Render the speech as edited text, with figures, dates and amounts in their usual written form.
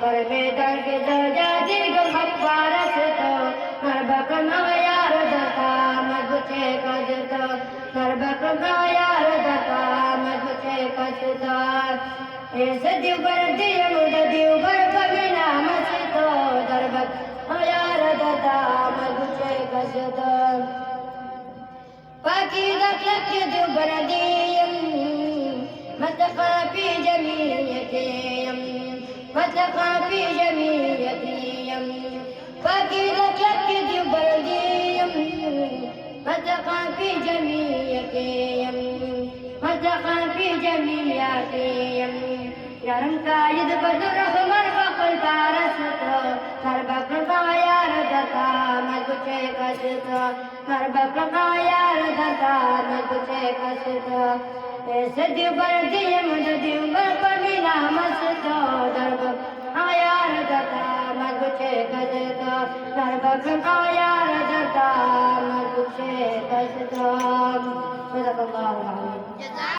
फखर में दर्द जादी गफारस तो नरबक यार दता मगुचे कजतो नरबक यार दता मगुचे कजतो ऐसे दिवर दियमुद दिवर बमिना मसतो नरबक यार दता मगुचे कजतो فاكيدة لك دبر ديم متقى في جميعتيم متقى في جميعتيم فاكيدة لك دبر ديم متقى في جميعتيم متقى في جميعتيم يرم كايد بدر خمر بقل بارسطو نربك يار دتا مگچه کشتو نربك يار دتا مگچه کشتو ऐसे दिवर दियमुद दिवर बमिना मसतो नरबक यार दता मगुचे कजतो नरबक यार दता मगुचे कजतो सदक़ल्लाहुल अज़ीम।